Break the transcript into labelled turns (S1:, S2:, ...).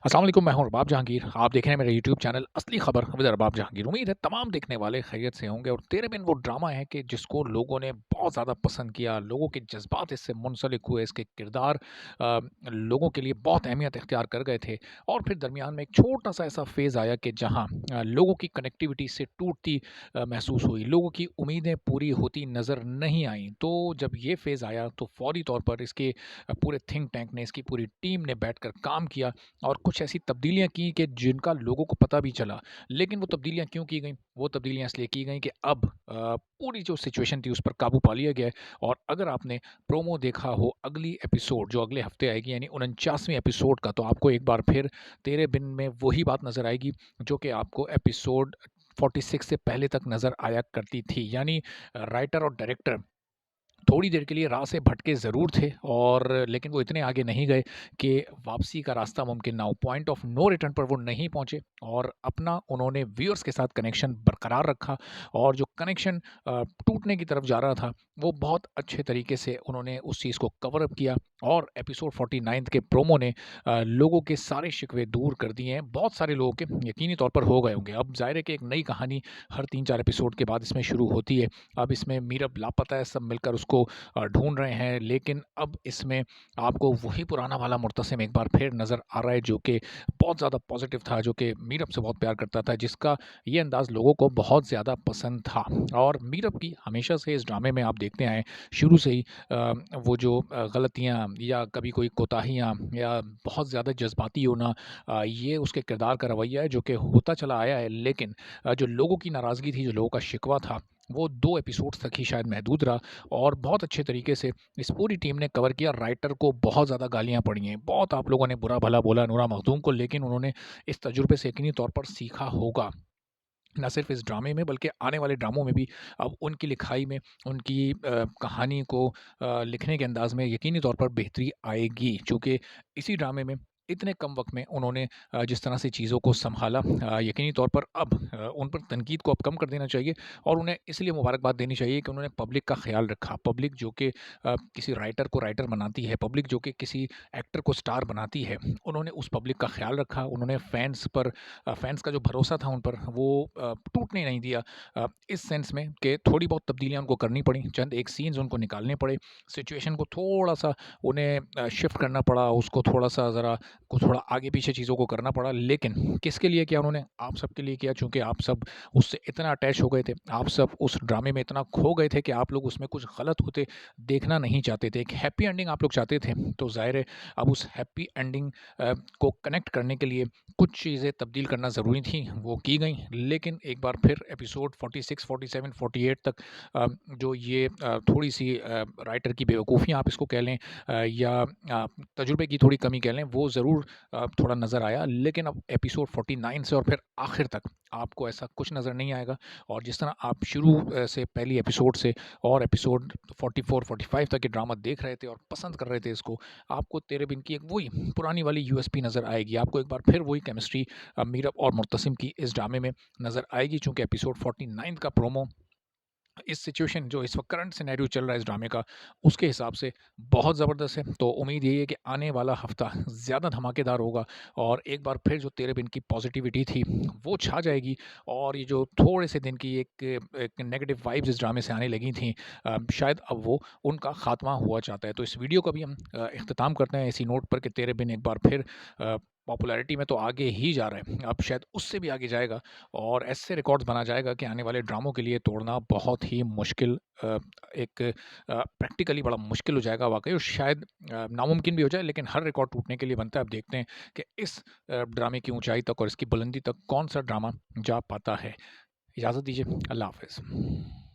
S1: अस्सलाम वालेकुम, मैं हूं रबाब जहांगीर। आप देख रहे हैं मेरा यूट्यूब चैनल असली खबर विद रबाब जहांगीर। उम्मीद है तमाम देखने वाले खैरियत से होंगे। और तेरे बिन वो ड्रामा है कि जिसको लोगों ने बहुत ज़्यादा पसंद किया, लोगों के जज्बात इससे मुंसलिक हुए, इसके किरदार लोगों के लिए बहुत अहमियत इख्तियार कर गए थे। और फिर दरमियान में एक छोटा सा ऐसा फेज़ आया कि जहाँ लोगों की कनेक्टिविटी से टूटती महसूस हुई, लोगों की उम्मीदें पूरी होती नज़र नहीं आई। तो जब ये फेज़ आया तो फौरी तौर पर इसके पूरे थिंक टैंक ने, इसकी पूरी टीम ने बैठकर काम किया और कुछ ऐसी तब्दीलियाँ की कि जिनका लोगों को पता भी चला। लेकिन वो तब्दीलियाँ क्यों की गईं? वो तब्दीलियाँ इसलिए की गईं कि अब पूरी जो सिचुएशन थी उस पर काबू पा लिया गया है। और अगर आपने प्रोमो देखा हो अगली एपिसोड जो अगले हफ्ते आएगी यानी 49वें एपिसोड का, तो आपको एक बार फिर तेरे बिन में वही बात नज़र आएगी जो कि आपको एपिसोड 46 से पहले तक नज़र आया करती थी। यानी राइटर और डायरेक्टर थोड़ी देर के लिए राह से भटके ज़रूर थे, और लेकिन वो इतने आगे नहीं गए कि वापसी का रास्ता मुमकिन ना हो। पॉइंट ऑफ नो रिटर्न पर वो नहीं पहुँचे और अपना उन्होंने व्यूअर्स के साथ कनेक्शन बरकरार रखा। और जो कनेक्शन टूटने की तरफ जा रहा था, वो बहुत अच्छे तरीके से उन्होंने उस चीज़ को कवर अप किया। और एपिसोड 49 के प्रोमो ने लोगों के सारे शिकवे दूर कर दिए हैं। बहुत सारे लोगों के यकीनी तौर पर हो गए होंगे। अब ज़ाहिर है कि एक नई कहानी हर 3-4 एपिसोड के बाद इसमें शुरू होती है। अब इसमें मीरब लापता है, सब मिलकर उसको ढूँढ रहे हैं, लेकिन अब इसमें आपको वही पुराना वाला मुर्तसिम एक बार फिर नज़र आ रहा है जो कि बहुत ज़्यादा पॉजिटिव था, जो कि मीरब से बहुत प्यार करता था, जिसका ये अंदाज़ लोगों को बहुत ज़्यादा पसंद था। और मीरब की हमेशा से इस ड्रामे में आप देखते आए शुरू से ही वो जो गलतियाँ या कभी कोई कोताहियाँ या बहुत ज़्यादा जज़्बाती होना, ये उसके किरदार का रवैया है जो कि होता चला आया है। लेकिन जो लोगों की नाराज़गी थी, जो लोगों का शिकवा था, वो 2 एपिसोड्स तक ही शायद महदूद रहा। और बहुत अच्छे तरीके से इस पूरी टीम ने कवर किया। राइटर को बहुत ज़्यादा गालियाँ पड़ी हैं, बहुत आप लोगों ने बुरा-भला बोला नूरा मखदूम को, लेकिन उन्होंने इस तजुर्बे से यकीनी तौर पर सीखा होगा। ना सिर्फ़ इस ड्रामे में बल्कि आने वाले ड्रामों में भी अब उनकी लिखाई में, उनकी कहानी को लिखने के अंदाज़ में यकीनी तौर पर बेहतरी आएगी। चूँकि इसी ड्रामे में इतने कम वक़्त में उन्होंने जिस तरह से चीज़ों को सँभाला, यकीनी तौर पर अब उन पर तनकीद को अब कम कर देना चाहिए। और उन्हें इसलिए मुबारकबाद देनी चाहिए कि उन्होंने पब्लिक का ख़्याल रखा। पब्लिक जो कि किसी राइटर को राइटर बनाती है, पब्लिक जो कि किसी एक्टर को स्टार बनाती है, उन्होंने उस पब्लिक का ख़्याल रखा। उन्होंने फैन्स का जो भरोसा था उन पर, वो टूटने नहीं दिया। इस सेंस में कि थोड़ी बहुत तब्दीलियाँ उनको करनी पड़ी, चंद एक सीन्स उनको निकालने पड़े, सिचुएशन को थोड़ा-सा उन्हें शिफ्ट करना पड़ा, उसको थोड़ा-सा ज़रा को थोड़ा आगे-पीछे चीज़ों को करना पड़ा। लेकिन किसके लिए किया उन्होंने? आप सबके लिए किया, चूँकि आप सब उससे इतना अटैच हो गए थे, आप सब उस ड्रामे में इतना खो गए थे कि आप लोग उसमें कुछ गलत होते देखना नहीं चाहते थे। एक हैप्पी एंडिंग आप लोग चाहते थे, तो ज़ाहिर है अब उस हैप्पी एंडिंग को कनेक्ट करने के लिए कुछ चीज़ें तब्दील करना ज़रूरी थी, वो की गई। लेकिन एक बार फिर एपिसोड 46, 47, 48 तक जो ये थोड़ी-सी राइटर की बेवकूफ़ियाँ आप इसको कह लें, या तजुर्बे की थोड़ी कमी कह लें, वो ज़रूर थोड़ा नज़र आया। लेकिन अब एपिसोड 49 से और फिर आखिर तक आपको ऐसा कुछ नज़र नहीं आएगा। और जिस तरह आप शुरू से पहली एपिसोड से और एपिसोड 44, 45 तक ये ड्रामा देख रहे थे और पसंद कर रहे थे इसको, आपको तेरे बिन की एक वही पुरानी वाली यूएसपी नज़र आएगी। आपको एक बार फिर वही केमिस्ट्री मीरब और मुर्तसिम की इस ड्रामे में नज़र आएगी, चूँकि एपिसोड 49 का प्रोमो इस सिचुएशन जो इस वक़्त करंट सिनेरियो चल रहा है इस ड्रामे का, उसके हिसाब से बहुत ज़बरदस्त है। तो उम्मीद यही है कि आने वाला हफ़्ता ज़्यादा धमाकेदार होगा और एक बार फिर जो तेरे बिन की पॉज़िटिविटी थी, वो छा जाएगी। और ये जो थोड़े से दिन की एक एक नेगेटिव वाइब्स इस ड्रामे से आने लगी थी, शायद अब वो उनका ख़ात्मा हुआ चाहता है। तो इस वीडियो का भी हम इख्तिताम करते हैं इसी नोट पर कि तेरे बिन एक बार फिर पॉपुलैरिटी में तो आगे ही जा रहा है, अब शायद उससे भी आगे जाएगा और ऐसे रिकॉर्ड्स बना जाएगा कि आने वाले ड्रामों के लिए तोड़ना बहुत ही मुश्किल, एक प्रैक्टिकली बड़ा मुश्किल हो जाएगा वाक़ई, और शायद नामुमकिन भी हो जाए। लेकिन हर रिकॉर्ड टूटने के लिए बनता है। अब देखते हैं कि इस ड्रामे की ऊँचाई तक और इसकी बुलंदी तक कौन-सा ड्रामा जा पाता है। इजाज़त दीजिए, अल्लाह हाफ़िज़।